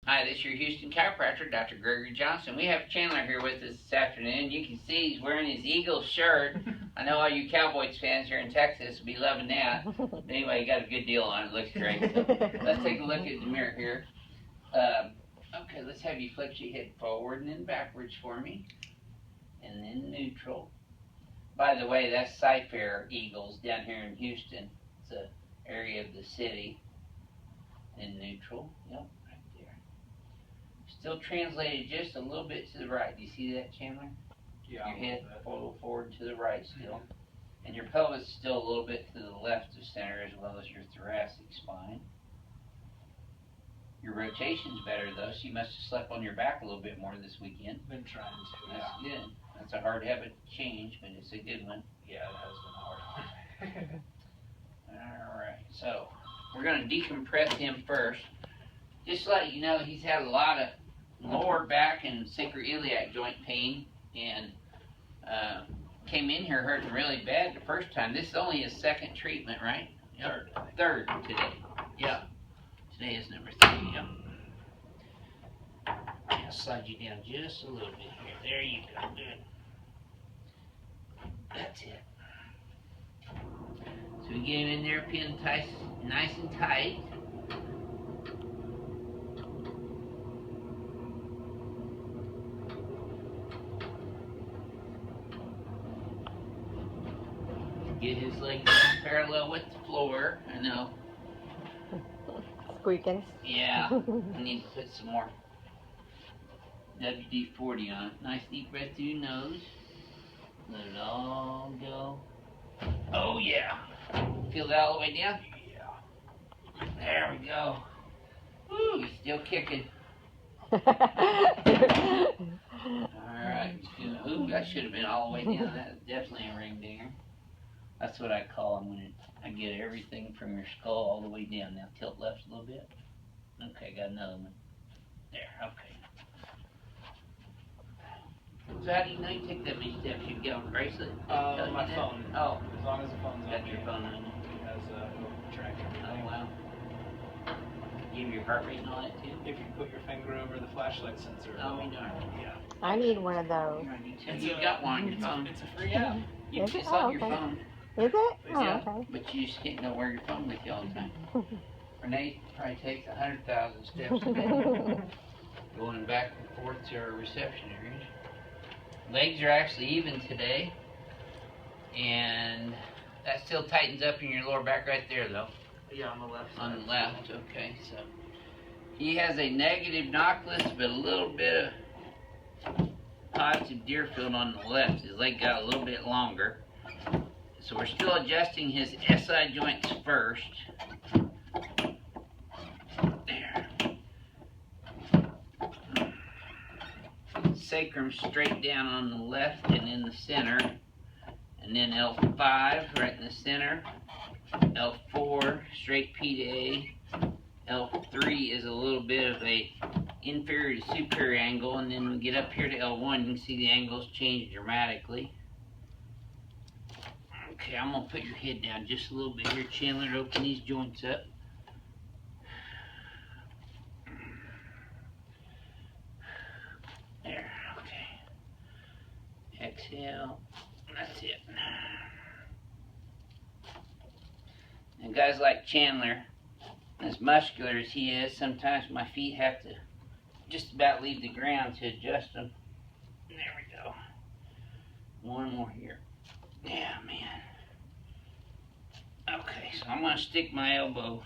Hi, this is your Houston chiropractor, Dr. Gregory Johnson. We have Chandler here with us this afternoon. You can see he's wearing his Eagles shirt. I know all you Cowboys fans here in Texas will be loving that. But anyway, you got a good deal on it. Looks great. So let's take a look at the mirror here. Okay, let's have you flex your head forward and then backwards for me. And then neutral. By the way, that's Cypher Eagles down here in Houston. It's an area of the city. And neutral. Yep. Still translated just a little bit to the right. Do you see that, Chandler? Yeah. Your head a little forward to the right still. And your pelvis still a little bit to the left of center as well as your thoracic spine. Your rotation's better though, so you must have slept on your back a little bit more this weekend. Been trying to. That's good. That's a hard habit to change, but it's a good one. Yeah, it has been hard. Alright, so we're going to decompress him first. Just to let you know, he's had a lot of lower back and sacroiliac joint pain, and came in here hurting really bad the first time. This is only his second treatment, right? Yep. Third today. Yeah. Today is number 3. Yep. I'll slide you down just a little bit here. There you go. Good. That's it. So we get him in there, pinned tight, nice and tight. Get his legs parallel with the floor. I know. Squeaking. Yeah. I need to put some more WD-40 on it. Nice deep breath through your nose. Let it all go. Oh yeah. Feel that all the way down? Yeah. There we go. Woo, he's still kicking. Alright. Ooh, that should have been all the way down. That's definitely a ring dinger. That's what I call them when I get everything from your skull all the way down. Now tilt left a little bit. Okay, got another one. There, okay. So how do you know you take that many steps? You get on a bracelet? My phone. Oh. As long as the phone's on. Got your phone on. It has a little tracker. Oh, wow. You have your heart rate and all that too? If you put your finger over the flashlight sensor. Oh, we darn. Yeah. I need one of those. You've got one on your phone. It's a free app. Is it? It's on your okay. phone. Is it? Oh, Yeah, okay. but you just can't know where your phone with you all the time. Renee probably takes 100,000 steps a day, going back and forth to our reception areas. Legs are actually even today, and that still tightens up in your lower back right there, though. Yeah, on the left side. On the left, okay. So he has a negative knockless, but a little bit of positive Deerfield on the left. His leg got a little bit longer. So we're still adjusting his SI joints first. There. Sacrum straight down on the left and in the center. And then L5 right in the center. L4 straight P to A. L3 is a little bit of a inferior to superior angle, and then we get up here to L1, you can see the angles change dramatically. Okay, I'm going to put your head down just a little bit here, Chandler, to open these joints up. There, okay. Exhale. That's it. And guys like Chandler, as muscular as he is, sometimes my feet have to just about leave the ground to adjust them. There we go. One more here. Yeah, man. Okay, so I'm going to stick my elbow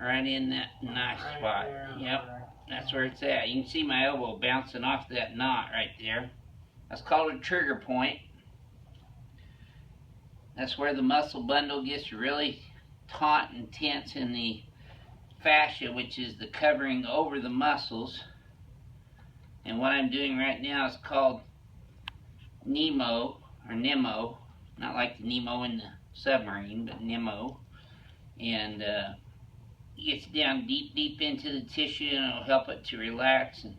right in that nice spot. Yep, that's where it's at. You can see my elbow bouncing off that knot right there. That's called a trigger point. That's where the muscle bundle gets really taut and tense in the fascia, which is the covering over the muscles. And what I'm doing right now is called Nemo, or Nemo, not like the Nemo in the submarine, but Nemo. And it gets down deep into the tissue, and it'll help it to relax and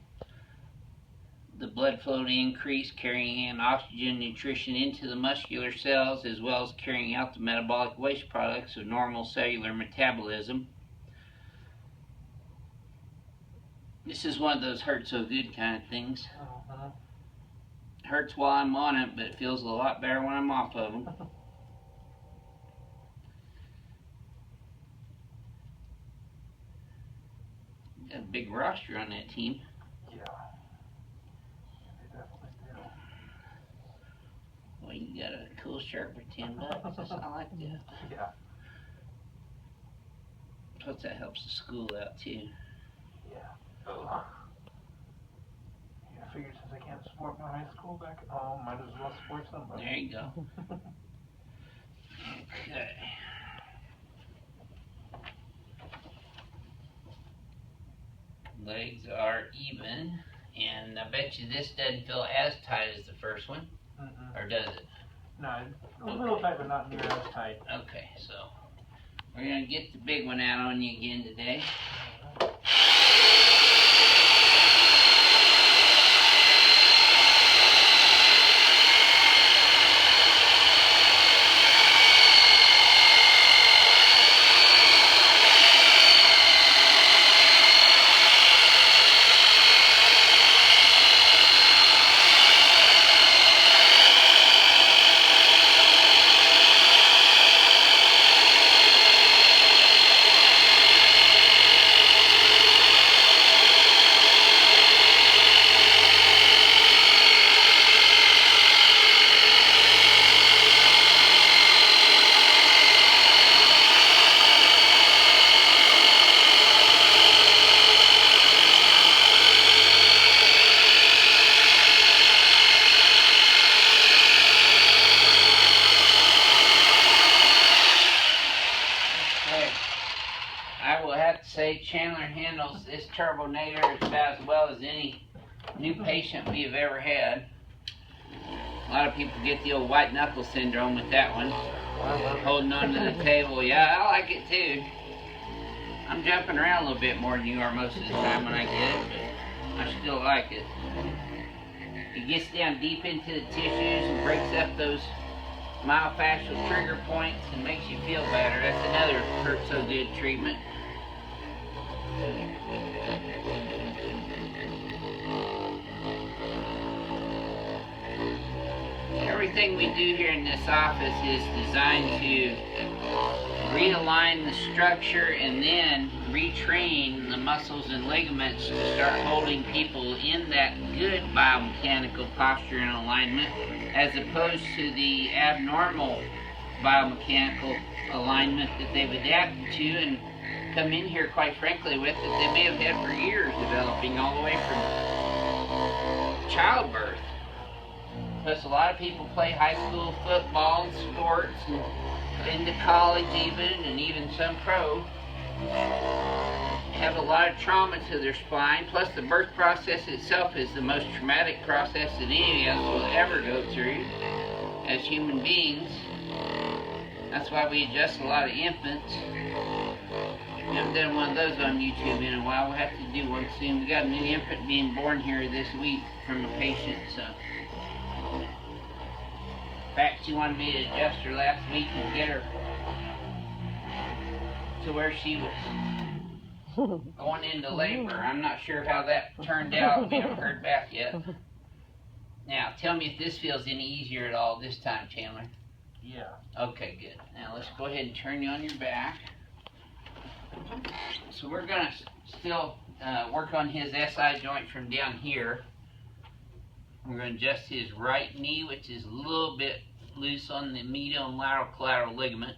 the blood flow to increase, carrying in oxygen nutrition into the muscular cells, as well as carrying out the metabolic waste products of normal cellular metabolism. This is one of those hurt so good kind of things. Uh-huh. Hurts while I'm on it, but it feels a lot better when I'm off of them. Got a big roster on that team. Yeah. They definitely do. Well, you got a cool shirt for $10. I like that. Yeah. Plus that helps the school out too. Yeah. Oh. Yeah, I figured since I can't support my high school back at home, might as well support somebody. There you go. Okay. Legs are even, and I bet you this doesn't feel as tight as the first one, or does it? No, a little tight, but not near as tight. Okay, so we're gonna get the big one out on you again today. Chandler handles this Turbonator about as well as any new patient we have ever had. A lot of people get the old white knuckle syndrome with that one. Holding on to the table. Yeah, I like it too. I'm jumping around a little bit more than you are most of the time when I get it, but I still like it. It gets down deep into the tissues and breaks up those myofascial trigger points and makes you feel better. That's another hurt so good treatment. Everything we do here in this office is designed to realign the structure and then retrain the muscles and ligaments to start holding people in that good biomechanical posture and alignment, as opposed to the abnormal biomechanical alignment that they've adapted to and come in here, quite frankly, with that they may have had for years, developing all the way from childbirth. Plus, a lot of people play high school football and sports, and into college and even some pro, have a lot of trauma to their spine. Plus, the birth process itself is the most traumatic process that any of us will ever go through as human beings. That's why we adjust a lot of infants. We haven't done one of those on YouTube in a while. We'll have to do one soon. We got a new infant being born here this week from a patient, so. In fact, she wanted me to adjust her last week and get her to where she was going into labor. I'm not sure how that turned out. We haven't heard back yet. Now, tell me if this feels any easier at all this time, Chandler. Yeah. Okay, good. Now let's go ahead and turn you on your back. So we're going to still work on his SI joint from down here. We're going to adjust his right knee, which is a little bit loose on the medial and lateral collateral ligament.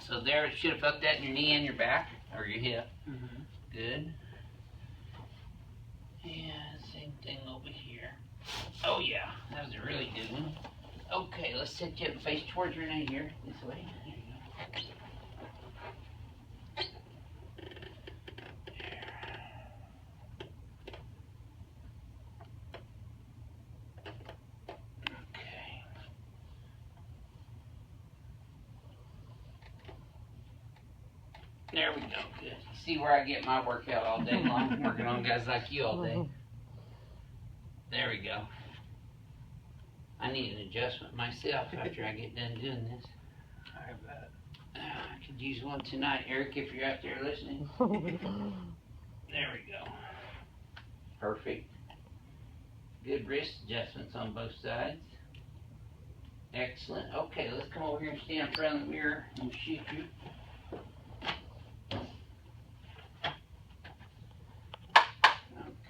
So there, it should have felt that in your knee and your back, or your hip. Mm-hmm. Good. And same thing over here. Oh yeah, that was a really good one. Okay, let's set you up and face towards your knee here, this way. There you go. There we go, good. See where I get my workout all day long? I'm working on guys like you all day. There we go. I need an adjustment myself after I get done doing this. I have that. I could use one tonight, Eric, if you're out there listening. There we go. Perfect. Good wrist adjustments on both sides. Excellent. Okay, let's come over here and stand in front of the mirror and shoot you.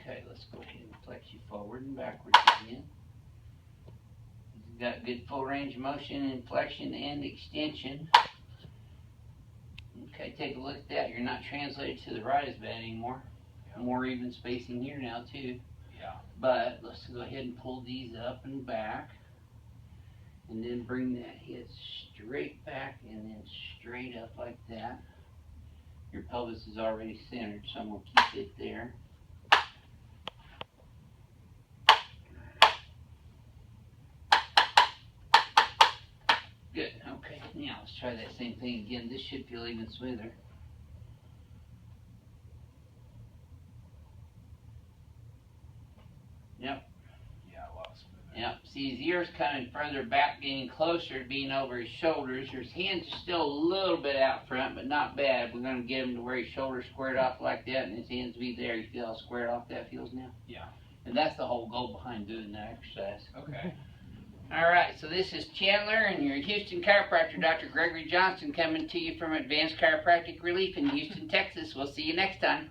Okay, let's go ahead and flex you forward and backwards again. You've got good full range of motion and flexion and extension. Okay, take a look at that. You're not translated to the right as bad anymore. Yeah. More even spacing here now too. Yeah. But let's go ahead and pull these up and back. And then bring that hip straight back and then straight up like that. Your pelvis is already centered, so I'm going to keep it there. Good, okay. Now let's try that same thing again. This should feel even smoother. Yep. Yeah, a lot smoother. Yep. See, his ears coming further back, getting closer to being over his shoulders. His hands are still a little bit out front, but not bad. We're going to get him to where his shoulders squared off like that, and his hands be there. You feel how squared off that feels now? Yeah. And that's the whole goal behind doing that exercise. Okay. All right, so this is Chandler and your Houston chiropractor, Dr. Gregory Johnson, coming to you from Advanced Chiropractic Relief in Houston, Texas. We'll see you next time.